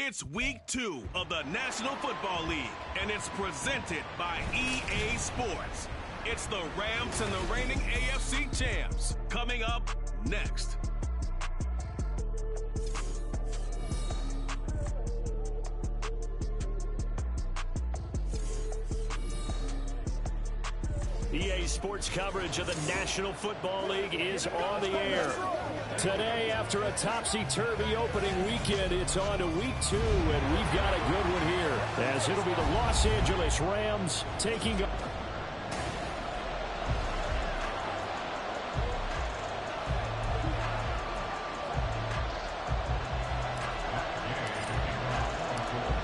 It's week 2 of the National Football League, and it's presented by EA Sports. It's the Rams and the reigning AFC champs. Coming up next. EA Sports coverage of the National Football League is on the air. Today, after a topsy-turvy opening weekend, it's on to week 2, and we've got a good one here, as it'll be the Los Angeles Rams taking up.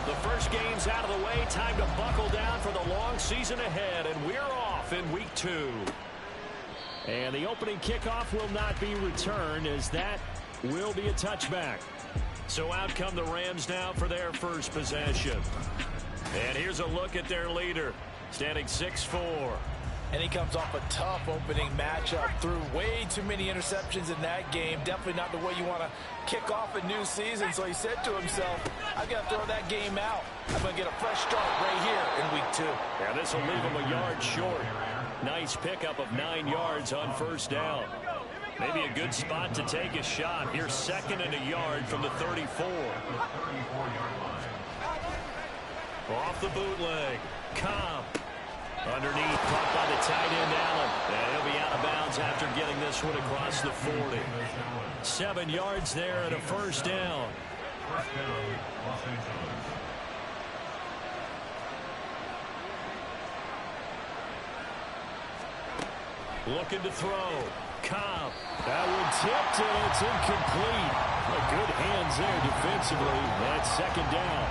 The first game's out of the way. Time to buckle down for the long season ahead, and we're off in week 2. And the opening kickoff will not be returned, as that will be a touchback. So out come the Rams now for their first possession. And here's a look at their leader, standing 6'4". And he comes off a tough opening matchup, threw way too many interceptions in that game. Definitely not the way you want to kick off a new season. So he said to himself, I've got to throw that game out. I'm going to get a fresh start right here in week 2. Yeah, this will leave him a yard short. Nice pickup of 9 yards on first down. Maybe a good spot to take a shot. Here's 2nd and a yard from the 34. Off the bootleg. Cobb. Underneath, caught by the tight end, Allen. And he'll be out of bounds after getting this one across the 40. 7 yards there and a first down. Looking to throw. Cobb. That one tipped, and it's incomplete. Good hands there defensively. That's 2nd down.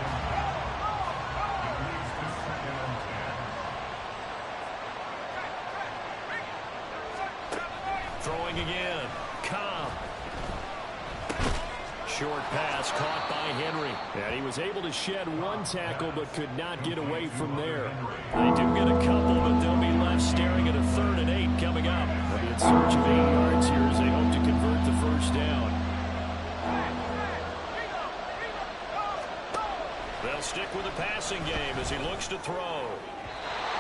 Throwing again. Cobb. Short pass caught by Henry. And he was able to shed 1 tackle but could not get away from there. They do get a couple, but they'll be left staring at a 3rd and 8 coming up. They'll be in search of 8 yards here as they hope to convert the first down. They'll stick with the passing game as he looks to throw.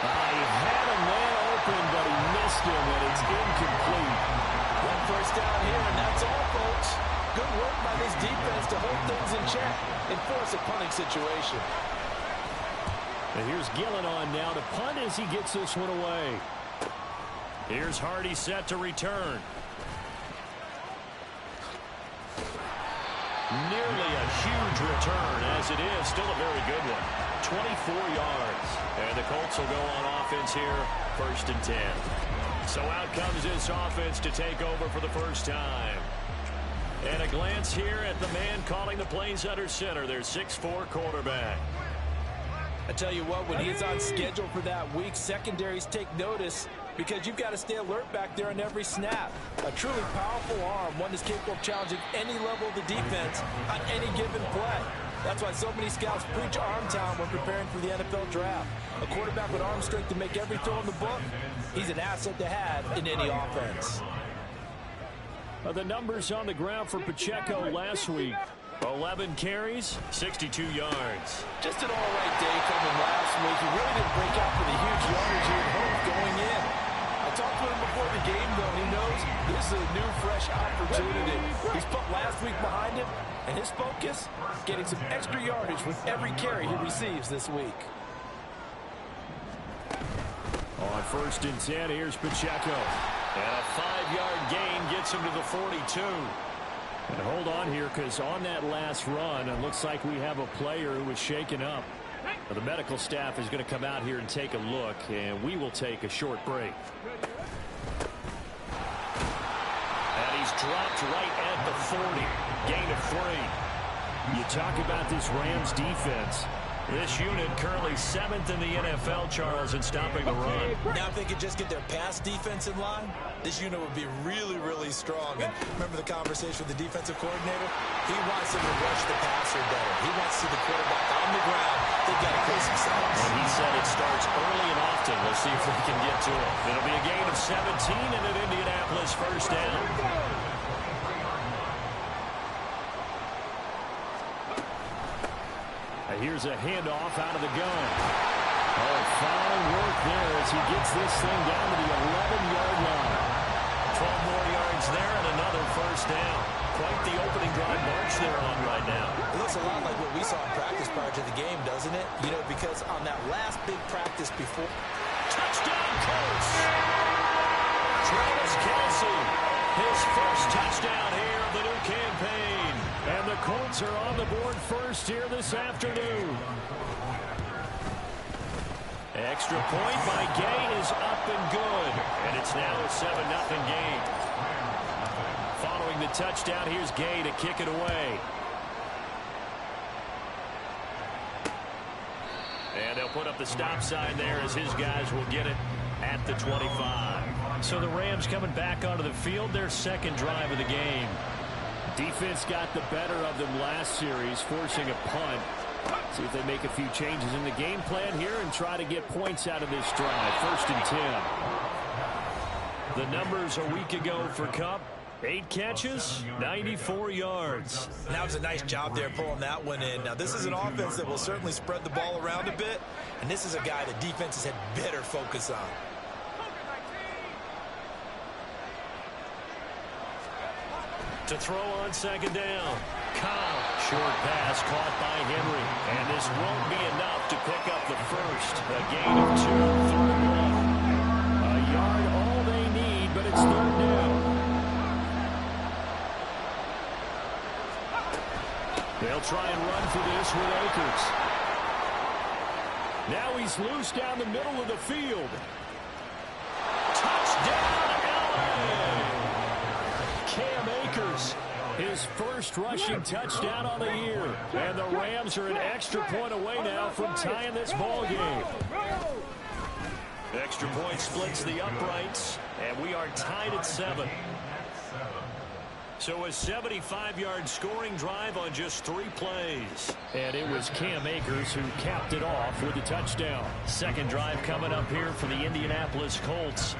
He had a man open, but he missed him, and it's incomplete. One first down here, and that's all, folks. Good work by this defense to hold things in check and force a punting situation. And here's Gillen on now to punt as he gets this one away. Here's Hardy set to return. Nearly a huge return, as it is still a very good one. 24 yards. And the Colts will go on offense here, 1st and 10. So out comes this offense to take over for the first time. And a glance here at the man calling the plays under center, their 6'4" quarterback. I tell you what, when he's on schedule for that week, secondaries take notice because you've got to stay alert back there on every snap. A truly powerful arm, one that's capable of challenging any level of the defense on any given play. That's why so many scouts preach arm talent when preparing for the NFL draft. A quarterback with arm strength to make every throw in the book, he's an asset to have in any offense. The numbers on the ground for Pacheco last week. 11 carries, 62 yards. Just an all-right day coming last week. He really didn't break out for the huge yardage he had hoped going in. I talked to him before the game, though, and he knows this is a new, fresh opportunity. He's put last week behind him, and his focus, getting some extra yardage with every carry he receives this week. On 1st and 10, here's Pacheco. And a 5-yard gain gets him to the 42. And hold on here, because on that last run, it looks like we have a player who was shaken up. The medical staff is going to come out here and take a look, and we will take a short break. And he's dropped right at the 40. Gain of 3. You talk about this Rams defense. This unit currently 7th in the NFL, Charles, in stopping the run. Now if they could just get their pass defense in line, this unit would be really, really strong. And remember the conversation with the defensive coordinator? He wants them to rush the passer better. He wants to see the quarterback on the ground. They've got to create some stops. And he said it starts early and often. Let's see if we can get to it. It'll be a gain of 17 and an Indianapolis first down. Here's a handoff out of the gun. Oh, fine work there as he gets this thing down to the 11-yard line. 12 more yards there and another first down. Quite the opening drive march they're on right now. It looks a lot like what we saw in practice prior to the game, doesn't it? You know, because on that last big practice before... Touchdown, Colts! Travis Kelce, his first touchdown here of the new campaign. And the Colts are on the board first here this afternoon. Extra point by Gay is up and good. And it's now a 7-0 game. Following the touchdown, here's Gay to kick it away. And they'll put up the stop sign there as his guys will get it at the 25. So the Rams coming back onto the field, their second drive of the game. Defense got the better of them last series, forcing a punt. See if they make a few changes in the game plan here and try to get points out of this drive. 1st and 10. The numbers a week ago for Kupp. 8 catches, 94 yards. That was a nice job there pulling that one in. Now, this is an offense that will certainly spread the ball around a bit, and this is a guy the defenses had better focus on. To throw on 2nd down. Kyle, short pass caught by Henry, and this won't be enough to pick up the first. A gain of 2, 3rd and 1. A yard all they need, but it's 3rd down. They'll try and run for this with Akers. Now he's loose down the middle of the field. Touchdown, LA! Cam Akers, his first rushing touchdown on the year. And the Rams are an extra point away now from tying this ball game. Extra point splits the uprights, and we are tied at 7. So a 75-yard scoring drive on just 3 plays. And it was Cam Akers who capped it off with a touchdown. Second drive coming up here for the Indianapolis Colts.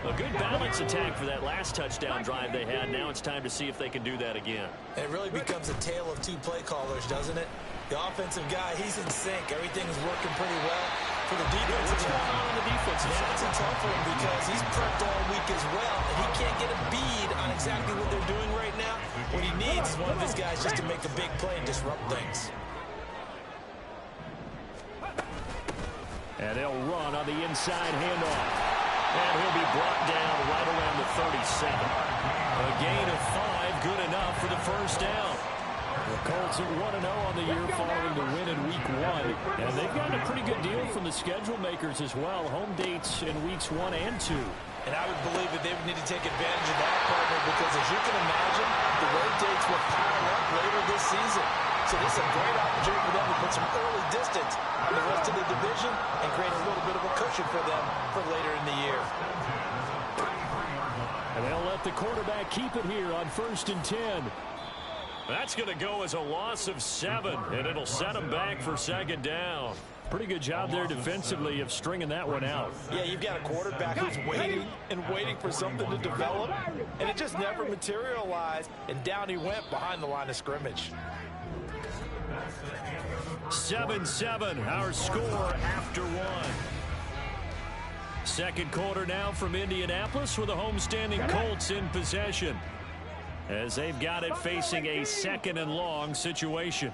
A good balance attack for that last touchdown drive they had. Now it's time to see if they can do that again. It really becomes a tale of 2 play callers, doesn't it? The offensive guy, he's in sync. Everything's working pretty well. For the defense, what's going on the defensive side? It's tough for him because he's prepped all week as well, and he can't get a bead on exactly what they're doing right now. What he needs is one of his guys just to make a big play and disrupt things. And they'll run on the inside handoff. And he'll be brought down right around the 37. A gain of 5, good enough for the first down. The Colts are 1-0 on the year following the win in Week 1. And they've gotten a pretty good deal from the schedule makers as well. Home dates in Weeks 1 and 2. And I would believe that they would need to take advantage of that, partner, because as you can imagine, the road dates will pile up later this season. So this is a great opportunity for them to put some early distance on the rest of the division and create a little bit of a cushion for them for later in the year. And they'll let the quarterback keep it here on 1st and 10. That's going to go as a loss of 7, and it'll set them back for 2nd down. Pretty good job there defensively of stringing that one out. Yeah, you've got a quarterback who's waiting and waiting for something to develop, and it just never materialized, and down he went behind the line of scrimmage. 7-7, our score after 1. Second quarter now from Indianapolis with the homestanding Colts in possession, as they've got it facing a 2nd and long situation.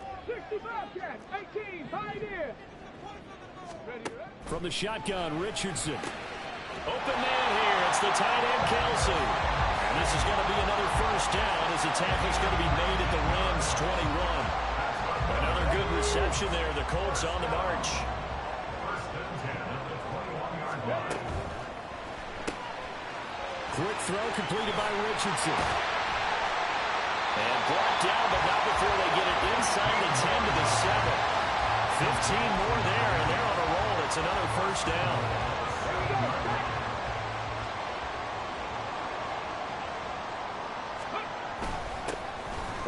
From the shotgun, Richardson. Open man here. It's the tight end, Kelce. And this is going to be another first down as the tackle's going to be made at the Rams' 21. Another good reception there. The Colts on the march. Quick throw completed by Richardson. And brought down, but not before they get it inside the 10 to the 7. 15 more there, and they're on a roll. It's another first down.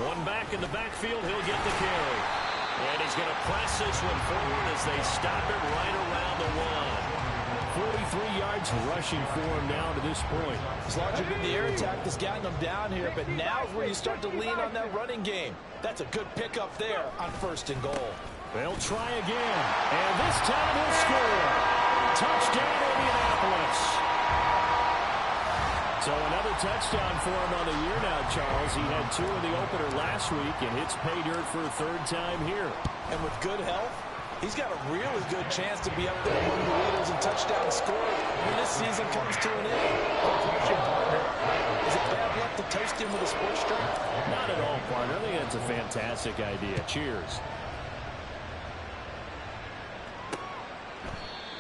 One back in the backfield, he'll get the carry. And he's going to press this one forward as they stop it right around the 1. 43 yards rushing for him now to this point. It's largely been the air attack that's gotten them down here, but now is where you start to lean on that running game. That's a good pickup there on 1st and goal. They'll try again, and this time he'll score. Touchdown, Indianapolis. So another touchdown for him on the year now, Charles. He had 2 in the opener last week, and hits pay dirt for a 3rd time here. And with good health, he's got a really good chance to be up there among the leaders in touchdown scoring when this season comes to an end. Question, partner. Is it bad luck to toast him with a sports drink? Not at all, partner. I think that's a fantastic idea. Cheers.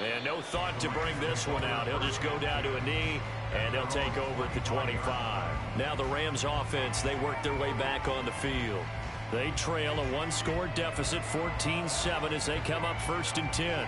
And no thought to bring this one out. He'll just go down to a knee, and they'll take over at the 25. Now the Rams offense, they work their way back on the field. They trail a 1-score deficit, 14-7, as they come up 1st and 10.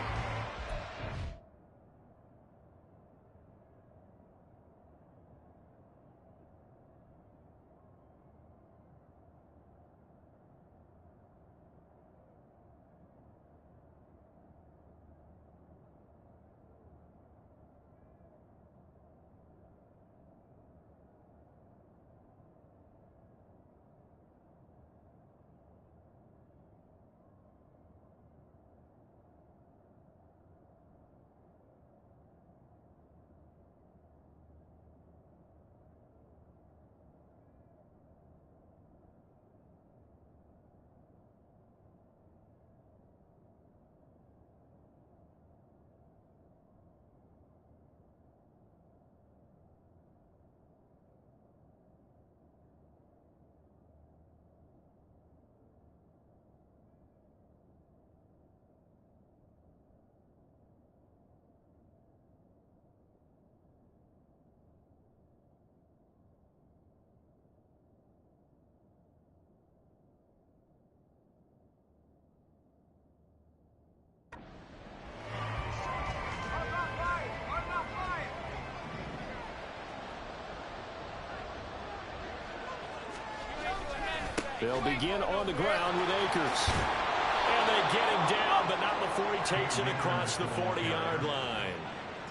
They'll begin on the ground with Akers. And they get him down, but not before he takes it across the 40-yard line.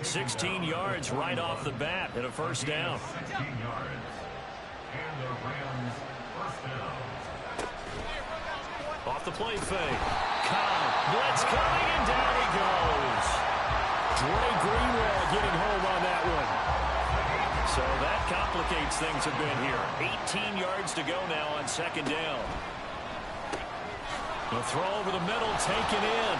16 yards right off the bat and a 1st down. 16 yards. And the Rams first down. Off the play fake. Cobb, blitz coming, and down he goes. Dre Greenwald getting home on that one. So that complicates things a bit here. 18 yards to go now on 2nd down. The throw over the middle, taken in.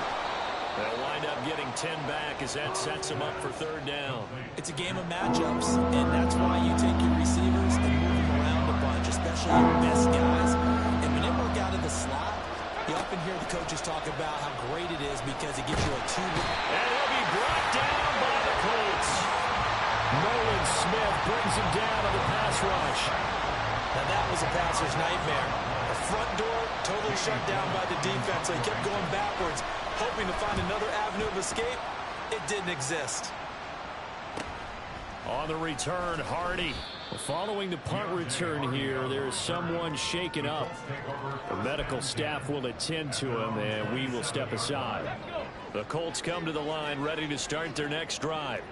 They'll wind up getting 10 back as that sets them up for 3rd down. It's a game of matchups, and that's why you take your receivers and move them around a bunch, especially your best guys. And when they work out of the slot, you often hear the coaches talk about how great it is because it gives you a 2. And he'll be brought down by the Colts. Nolan Smith brings him down on the pass rush. Now that was a passer's nightmare. The front door totally shut down by the defense. They kept going backwards, hoping to find another avenue of escape. It didn't exist. On the return, Hardy. Following the punt return here, there is someone shaken up. The medical staff will attend to him, and we will step aside. The Colts come to the line, ready to start their next drive.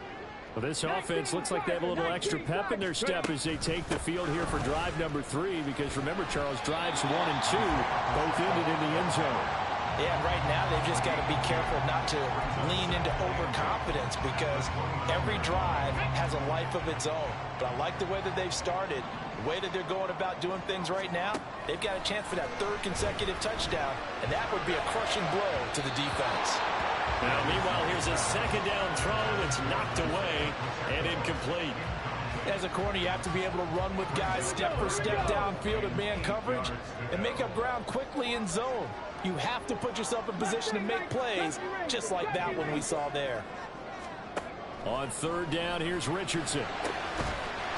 Well, this offense looks like they have a little extra pep in their step as they take the field here for drive number 3, because remember, Charles, drives 1 and 2 both ended in the end zone. Yeah, right now they've just got to be careful not to lean into overconfidence because every drive has a life of its own. But I like the way that they've started, the way that they're going about doing things right now. They've got a chance for that 3rd consecutive touchdown, and that would be a crushing blow to the defense. Now, meanwhile, here's a 2nd down throw that's knocked away and incomplete. As a corner, you have to be able to run with guys step for step downfield in man coverage and make up ground quickly in zone. You have to put yourself in position to make plays, just like that one we saw there. On 3rd down, here's Richardson.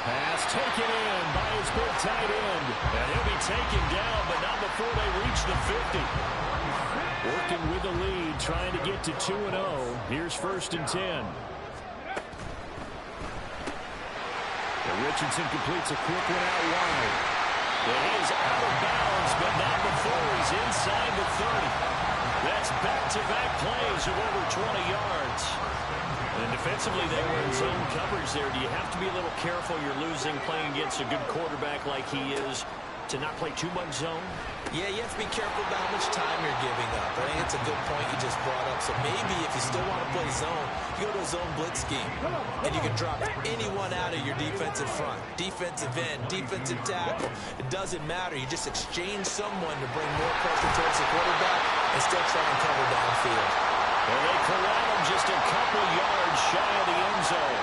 Pass taken in by his big tight end. And he'll be taken down, but not before they reach the 50. Working with the lead, trying to get to 2-0. Here's 1st and 10. And Richardson completes a quick one out wide. It is out of bounds, but not before he's inside the 30. That's back-to-back plays of over 20 yards. And defensively, they were in zone coverage there. Do you have to be a little careful? You're losing playing against a good quarterback like he is. to not play too much zone? Yeah, you have to be careful about how much time you're giving up. I think it's a good point you just brought up. So maybe if you still want to play zone, you go to a zone blitz scheme. And you can drop anyone out of your defensive front. Defensive end, defensive tackle. It doesn't matter. You just exchange someone to bring more pressure towards the quarterback and still try and cover downfield. Well, they corral him just a couple yards shy of the end zone.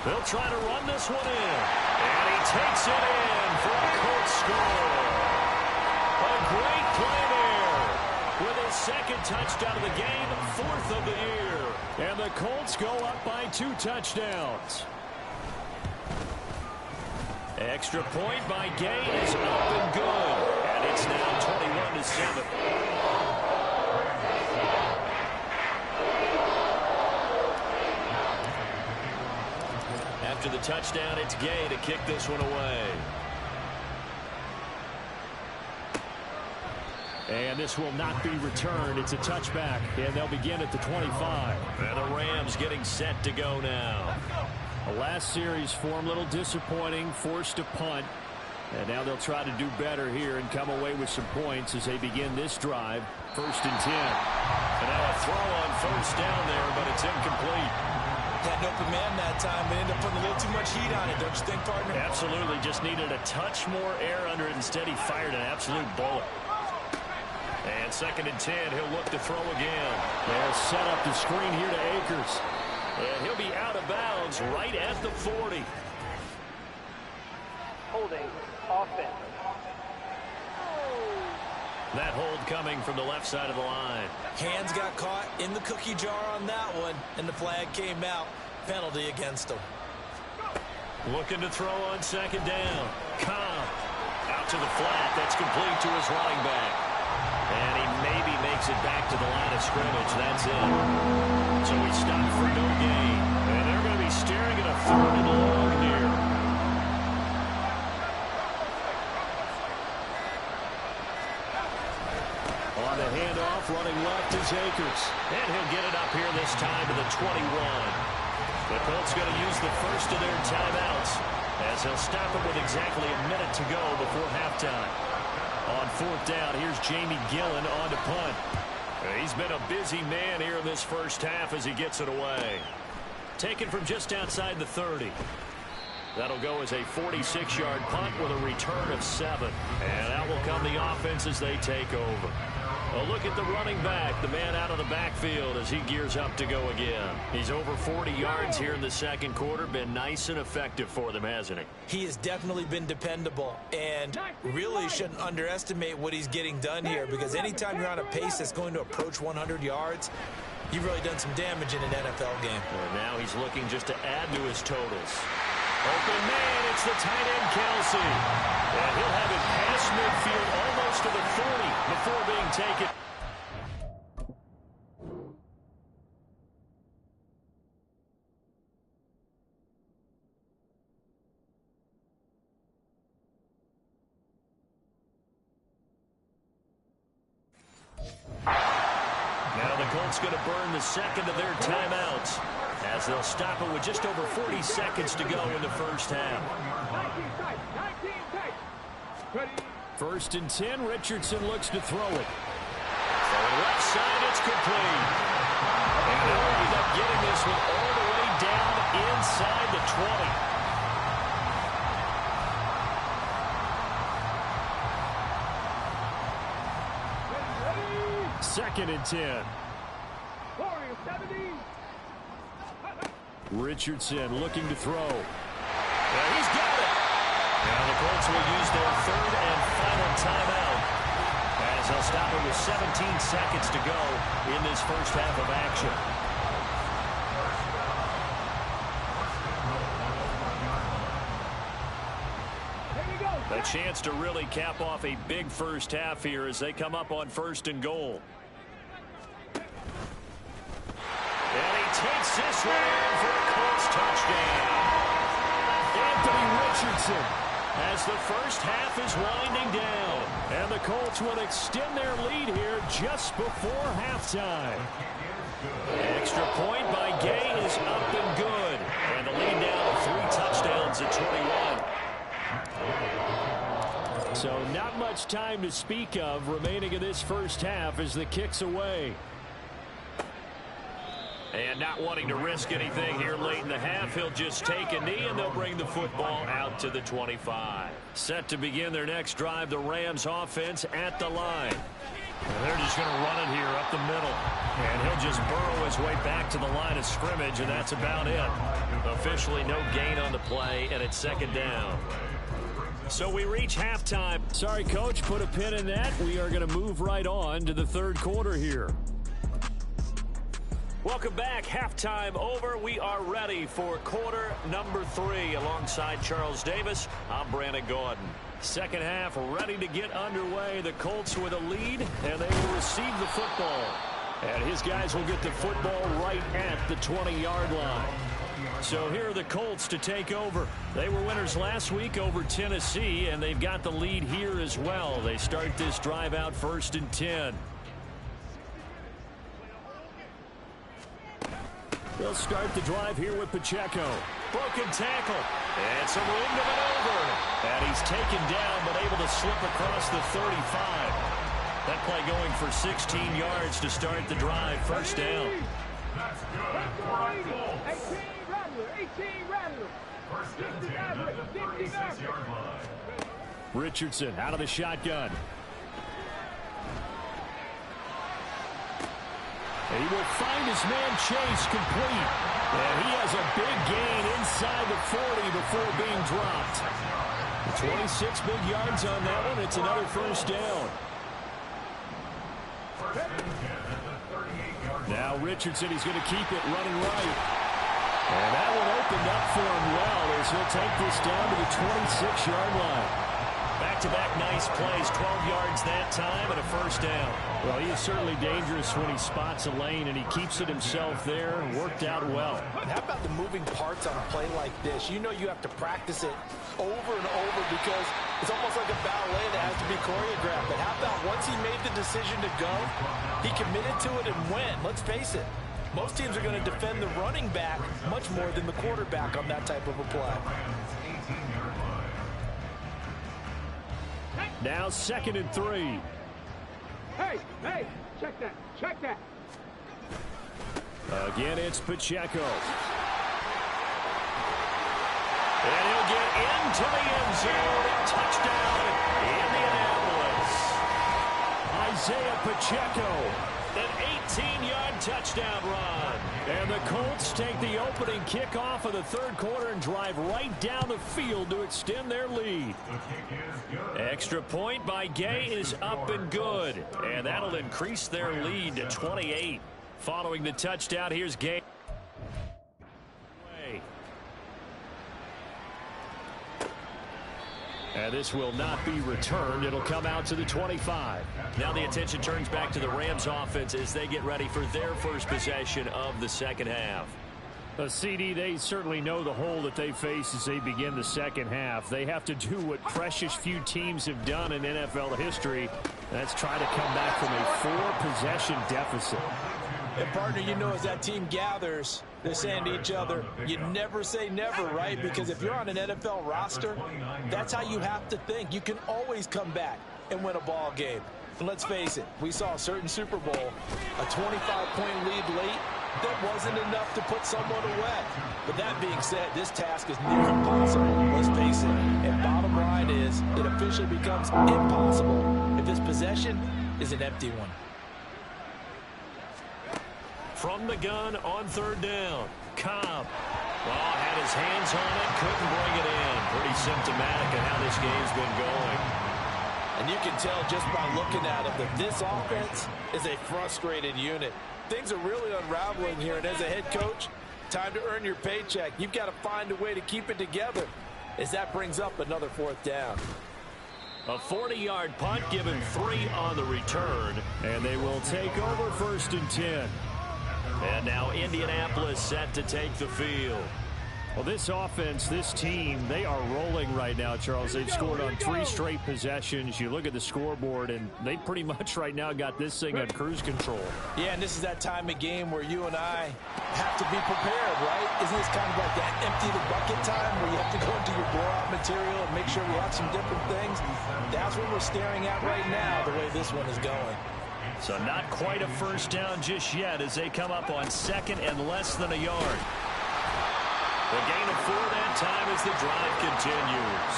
They'll try to run this one in. And he takes it in for a Colts score. A great play there. With his second touchdown of the game, fourth of the year. And the Colts go up by 2 touchdowns. Extra point by Gay is up and good. And it's now 21-7. After the touchdown, it's Gay to kick this one away. And this will not be returned. It's a touchback, and they'll begin at the 25. And the Rams getting set to go now. The last series for them, a little disappointing, forced to punt. And now they'll try to do better here and come away with some points as they begin this drive. 1st and 10. And now a throw on first down there, but it's incomplete. Had an open man that time, but ended up putting a little too much heat on it, don't you think, partner? Absolutely. Just needed a touch more air under it. Instead, he fired an absolute bullet. And 2nd and 10, he'll look to throw again. They'll set up the screen here to Akers. And he'll be out of bounds right at the 40. Holding offense. That hold coming from the left side of the line. Hands got caught in the cookie jar on that one, and the flag came out. Penalty against him. Looking to throw on 2nd down. Cobb out to the flat. That's complete to his running back. And he maybe makes it back to the line of scrimmage. That's it. So he stopped for no gain. And they're going to be staring at a 3rd and long here. On the handoff, running left is Akers. And he'll get it up here this time to the 21. The Colts going to use the first of their timeouts as they'll stop it with exactly a minute to go before halftime. On 4th down, here's Jamie Gillen on to punt. He's been a busy man here in this first half as he gets it away. Taken from just outside the 30. That'll go as a 46-yard punt with a return of 7. And out will come the offense as they take over. A look at the running back, the man out of the backfield as he gears up to go again. He's over 40 yards here in the 2nd quarter. Been nice and effective for them, hasn't he? He has definitely been dependable, and really shouldn't underestimate what he's getting done here, because anytime you're on a pace that's going to approach 100 yards, you've really done some damage in an NFL game. And now he's looking just to add to his totals. Open man, it's the tight end, Kelsey. And he'll have it past midfield almost to the 40 before being taken. Now the Colts going to burn the 2nd of their timeouts, as they'll stop it with just over 40 seconds to go in the first half. 1st and 10, Richardson looks to throw it. On the left side, it's complete. And they'll end up getting this one all the way down inside the 20. 2nd and 10. Richardson looking to throw. And he's got it. Now the Colts will use their 3rd and final timeout, as they'll stop it with 17 seconds to go in this first half of action. A chance to really cap off a big first half here as they come up on 1st and goal. And he takes this one in for a Colts touchdown. Anthony Richardson, as the first half is winding down. And the Colts will extend their lead here just before halftime. Extra point by Not much time to speak of remaining in this first half as the kick's away. And not wanting to risk anything here late in the half, he'll just take a knee and they'll bring the football out to the 25. Set to begin their next drive, the Rams offense at the line. And they're just going to run it here up the middle. And he'll just burrow his way back to the line of scrimmage, and that's about it. Officially no gain on the play, and it's second down. So we reach halftime. Sorry, Coach, put a pin in that. We are going to move right on to the third quarter here. Welcome back. Halftime over. We are ready for quarter number 3. Alongside Charles Davis, I'm Brandon Gordon. Second half ready to get underway. The Colts with a lead, and they will receive the football. And his guys will get the football right at the 20-yard line. So here are the Colts to take over. They were winners last week over Tennessee, and they've got the lead here as well. They start this drive out 1st and 10. They'll start the drive here with Pacheco. Broken tackle. And some room to maneuver. And he's taken down, but able to slip across the 35. That play going for 16 yards to start the drive. First down. That's good for a Colts. 18 Rattler. First and 10 at the 36-yard line. Richardson out of the shotgun. He will find his man Chase complete. And he has a big gain inside the 40 before being dropped. 26 big yards on that one. It's another first down. Now Richardson, he's going to keep it running right. And that one opened up for him well as he'll take this down to the 26-yard line. Back-to-back nice plays, 12 yards that time, and a first down. Well, he is certainly dangerous when he spots a lane, and he keeps it himself there and worked out well. How about the moving parts on a play like this? You know you have to practice it over and over because it's almost like a ballet that has to be choreographed. But how about once he made the decision to go, he committed to it and went. Let's face it, most teams are going to defend the running back much more than the quarterback on that type of a play. Now 2nd and 3. Hey, check that. Again, it's Pacheco. And he'll get into the end zone. Touchdown, Indianapolis. Isaiah Pacheco. An 18-yard touchdown run. And the Colts take the opening kickoff of the third quarter and drive right down the field to extend their lead. Extra point by Gay is up and good. And that'll increase their lead to 28. Following the touchdown, here's Gay. And this will not be returned. It'll come out to the 25. Now the attention turns back to the Rams offense as they get ready for their first possession of the second half. CD, they certainly know the hole that they face as they begin the second half. They have to do what precious few teams have done in NFL history. That's try to come back from a 4-possession deficit. And partner, you know, as that team gathers, they're saying to each other, you never say never, right? Because if you're on an NFL roster, that's how you have to think. You can always come back and win a ball game. And let's face it, we saw a certain Super Bowl, a 25-point lead late, that wasn't enough to put someone away. But that being said, this task is near impossible. Let's face it. And bottom line is, it officially becomes impossible if this possession is an empty one. From the gun on third down, Cobb. Oh, had his hands on it, couldn't bring it in. Pretty symptomatic of how this game's been going. And you can tell just by looking at them that this offense is a frustrated unit. Things are really unraveling here, and as a head coach, time to earn your paycheck. You've got to find a way to keep it together as that brings up another fourth down. A 40-yard punt, given 3 on the return. And they will take over 1st and 10. And now Indianapolis set to take the field. Well, this offense, this team, they are rolling right now, Charles. They've scored on 3 straight possessions. You look at the scoreboard, and they pretty much right now got this thing on cruise control. Yeah, and this is that time of game where you and I have to be prepared, right? Isn't this kind of like that empty the bucket time where you have to go into your blowout material and make sure we have some different things? That's what we're staring at right now, the way this one is going. So not quite a first down just yet as they come up on 2nd and less than a yard. The gain of 4 that time as the drive continues.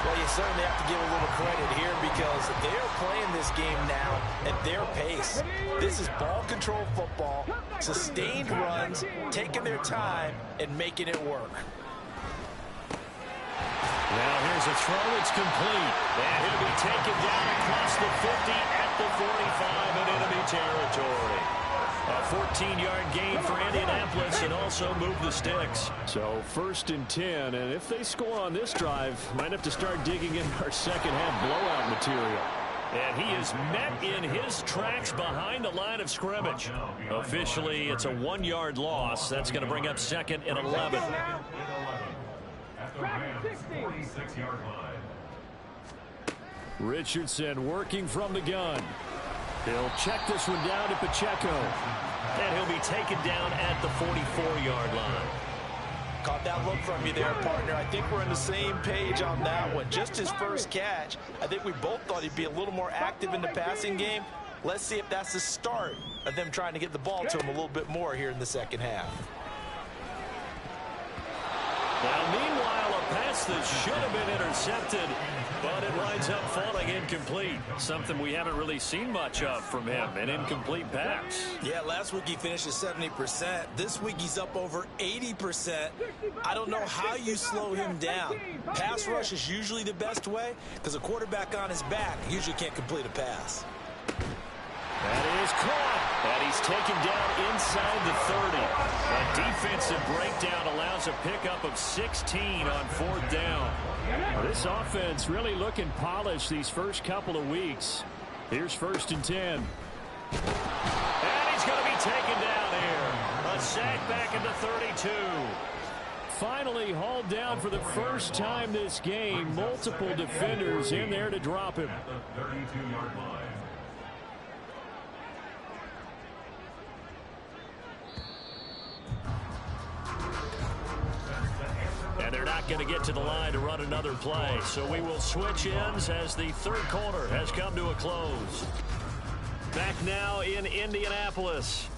Well, you certainly have to give a little credit here because they're playing this game now at their pace. This is ball control football, sustained runs, taking their time, and making it work. Now here's a throw. It's complete. And he'll be taken down across the 50 at the 45 in enemy territory. A 14-yard gain for Indianapolis and also move the sticks. So 1st and 10, and if they score on this drive, might have to start digging in our second-half blowout material. And he is met in his tracks behind the line of scrimmage. Officially, it's a 1-yard loss. That's going to bring up 2nd and 11. At the Rams' 46-yard line. Richardson working from the gun. He'll check this one down to Pacheco. And he'll be taken down at the 44-yard line. Caught that look from you there, partner. I think we're on the same page on that one. Just his first catch, I think we both thought he'd be a little more active in the passing game. Let's see if that's the start of them trying to get the ball to him a little bit more here in the second half. Now, meanwhile, a pass that should have been intercepted, but it winds up falling incomplete. Something we haven't really seen much of from him, an incomplete pass. Yeah, last week he finished at 70%. This week he's up over 80%. I don't know how you slow him down. Pass rush is usually the best way because a quarterback on his back usually can't complete a pass. That is caught, and he's taken down inside the 30. A defensive breakdown allows a pickup of 16 on 4th down. This offense really looking polished these first couple of weeks. Here's 1st and 10. And he's going to be taken down here. A sack back into 32. Finally hauled down for the first time this game. Multiple defenders in there to drop him. At the 32-yard line. And they're not going to get to the line to run another play. So we will switch ends as the 3rd quarter has come to a close. Back now in Indianapolis.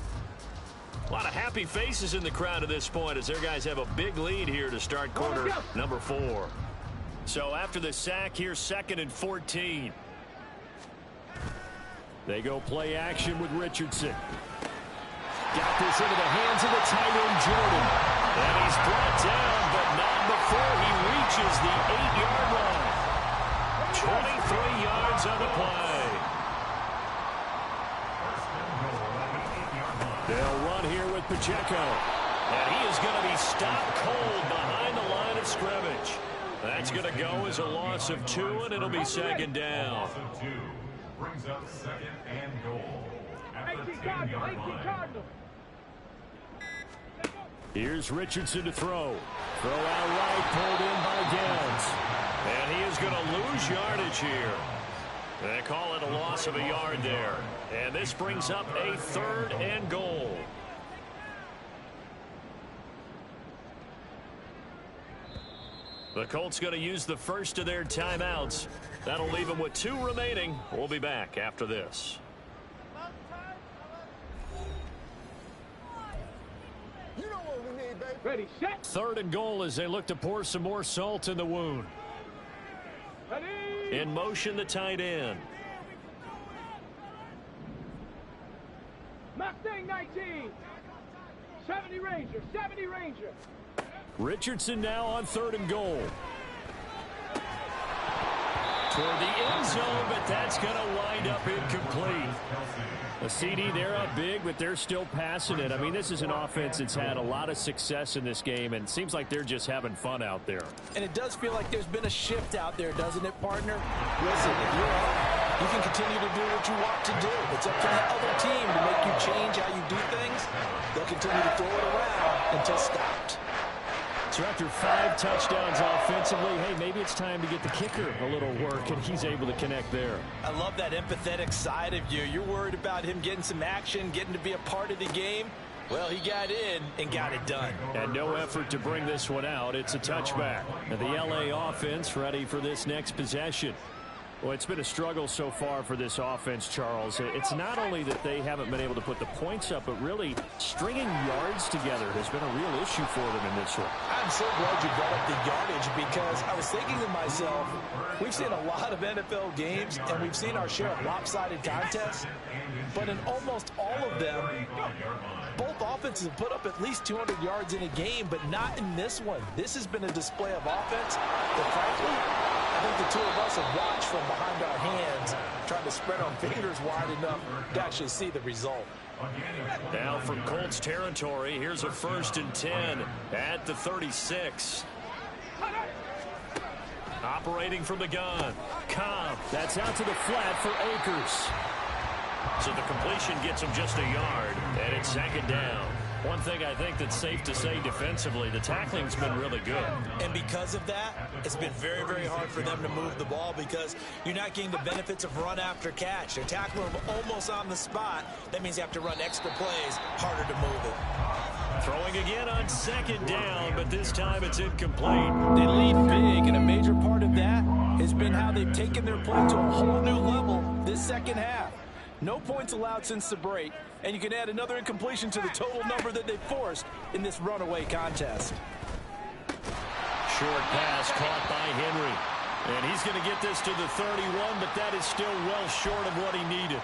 A lot of happy faces in the crowd at this point as their guys have a big lead here to start quarter number 4. So after the sack, here's 2nd and 14. They go play action with Richardson. Got this into the hands of the tight end, Jordan. And he's brought down, but not before he reaches the 8-yard line. 23 yards on the play. They'll run here with Pacheco. And he is going to be stopped cold behind the line of scrimmage. That's going to go as a loss of 2, and it'll be 2nd down. Loss of 2 brings up 2nd and goal at the 10-yard line. Here's Richardson to throw. Throw out right, pulled in by Downs. And he is going to lose yardage here. They call it a loss of a yard there. And this brings up a 3rd and goal. The Colts going to use the first of their timeouts. That'll leave them with 2 remaining. We'll be back after this. Ready, set. 3rd and goal as they look to pour some more salt in the wound. Ready. In motion, the tight end. Mustang 19. 70 Ranger, 70 Ranger. Richardson now on 3rd and goal. Toward the end zone, but that's going to wind up incomplete. A CD, they're up big, but they're still passing it. I mean, this is an offense that's had a lot of success in this game, and it seems like they're just having fun out there. And it does feel like there's been a shift out there, doesn't it, partner? Listen, if you're up, you can continue to do what you want to do. It's up to the other team to make you change how you do things. They'll continue to throw it around until stopped. So after 5 touchdowns offensively, hey, maybe it's time to get the kicker a little work, and he's able to connect there. I love that empathetic side of you. You're worried about him getting some action, getting to be a part of the game. Well, he got in and got it done. And no effort to bring this one out. It's a touchback. And the LA offense ready for this next possession. Well, it's been a struggle so far for this offense, Charles. It's not only that they haven't been able to put the points up, but really stringing yards together has been a real issue for them in this one. I'm so glad you brought up the yardage because I was thinking to myself, we've seen a lot of NFL games and we've seen our share of lopsided contests, but in almost all of them, both offenses have put up at least 200 yards in a game, but not in this one. This has been a display of offense that, frankly, I think the two of us have watched from behind our hands, trying to spread our fingers wide enough to actually see the result. Now from Colts territory, here's a 1st and 10 at the 36. Operating from the gun. Cobb. That's out to the flat for Akers. So the completion gets him just a yard, and it's 2nd down. One thing I think that's safe to say defensively, the tackling's been really good. And because of that, it's been very, very hard for them to move the ball because you're not getting the benefits of run after catch. They're tackling them almost on the spot. That means you have to run extra plays, harder to move it. Throwing again on 2nd down, but this time it's incomplete. They lead big, and a major part of that has been how they've taken their play to a whole new level this second half. No points allowed since the break, and you can add another incompletion to the total number that they forced in this runaway contest. Short pass caught by Henry. And he's going to get this to the 31, but that is still well short of what he needed.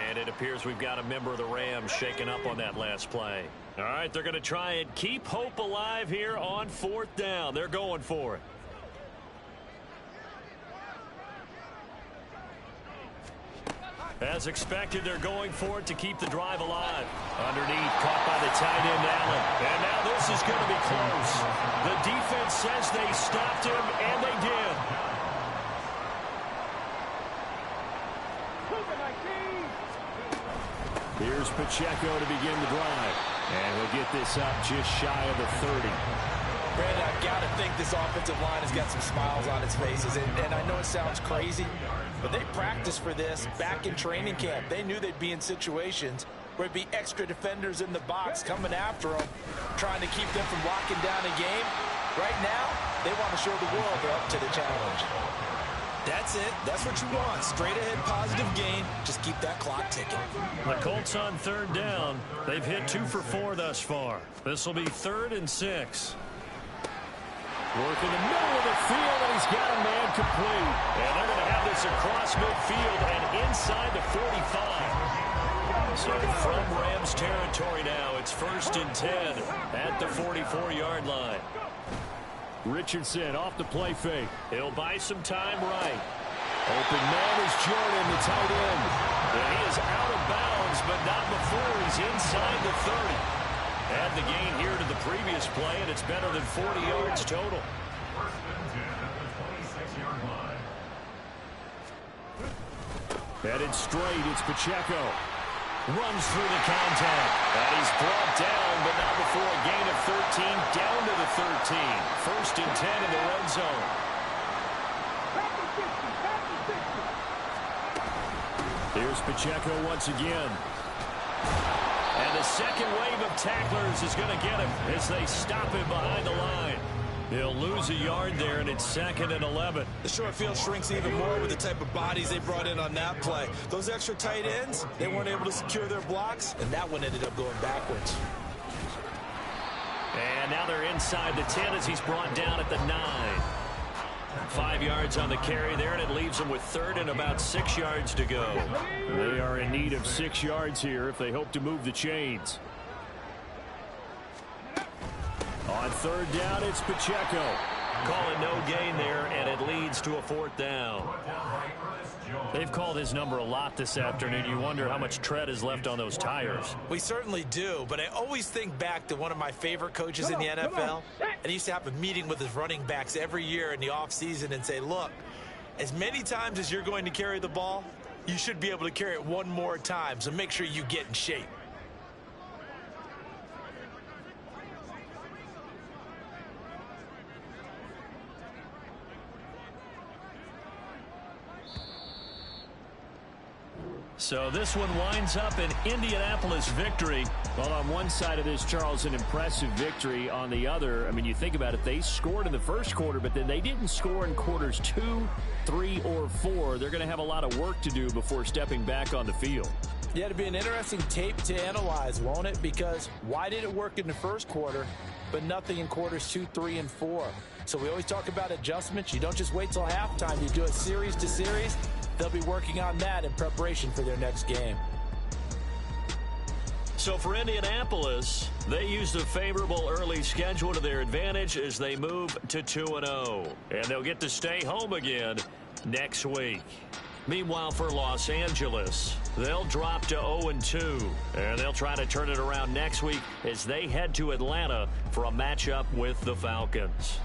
And it appears we've got a member of the Rams shaken up on that last play. All right, they're going to try and keep hope alive here on 4th down. They're going for it. As expected, they're going for it to keep the drive alive. Underneath, caught by the tight end, Allen. And now this is going to be close. The defense says they stopped him, and they did. Here's Pacheco to begin the drive. And he'll get this up just shy of the 30. Brandon, I've got to think this offensive line has got some smiles on its faces. And I know it sounds crazy, but they practiced for this back in training camp. They knew they'd be in situations where it'd be extra defenders in the box coming after them, trying to keep them from locking down a game. Right now, they want to show the world they're up to the challenge. That's it. That's what you want. Straight ahead positive gain. Just keep that clock ticking. The Colts on 3rd down. They've hit 2 for 4 thus far. This will be 3rd and 6. Work in the middle of the field, and he's got a man complete. And they're going to have this across midfield and inside the 45. So from Rams territory now, it's 1st and 10 at the 44-yard line. Richardson off the play fake. He'll buy some time right. Open man is Jordan, the tight end. And he is out of bounds, but not before he's inside the 30. Add the gain here to the previous play, and it's better than 40 yards total. 1st and 10 at the 26-yard line. Headed straight, it's Pacheco. Runs through the contact. And he's brought down, but not before a gain of 13, down to the 13. 1st and 10 in the red zone. Here's Pacheco once again. And the second wave of tacklers is going to get him as they stop him behind the line. He'll lose a yard there, and it's 2nd and 11. The short field shrinks even more with the type of bodies they brought in on that play. Those extra tight ends, they weren't able to secure their blocks, and that one ended up going backwards. And now they're inside the 10 as he's brought down at the 9. 5 yards on the carry there, and it leaves them with 3rd and about 6 yards to go. They are in need of 6 yards here if they hope to move the chains. On 3rd down, it's Pacheco. Calling no gain there, and it leads to a 4th down. They've called his number a lot this afternoon. You wonder how much tread is left on those tires. We certainly do, but I always think back to one of my favorite coaches in the NFL, and he used to have a meeting with his running backs every year in the offseason and say, look, as many times as you're going to carry the ball, you should be able to carry it one more time, so make sure you get in shape. So this one winds up an Indianapolis victory. Well, on one side of this, Charles, an impressive victory. On the other, I mean, you think about it, they scored in the first quarter, but then they didn't score in quarters 2, 3, or 4. They're going to have a lot of work to do before stepping back on the field. Yeah, it'll be an interesting tape to analyze, won't it? Because why did it work in the first quarter, but nothing in quarters 2, 3, and 4? So we always talk about adjustments. You don't just wait till halftime. You do it series to series. They'll be working on that in preparation for their next game. So for Indianapolis, they used a favorable early schedule to their advantage as they move to 2-0. And they'll get to stay home again next week. Meanwhile, for Los Angeles, they'll drop to 0-2. And they'll try to turn it around next week as they head to Atlanta for a matchup with the Falcons.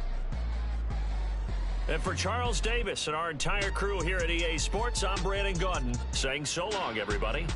And for Charles Davis and our entire crew here at EA Sports, I'm Brandon Gaudin saying so long, everybody.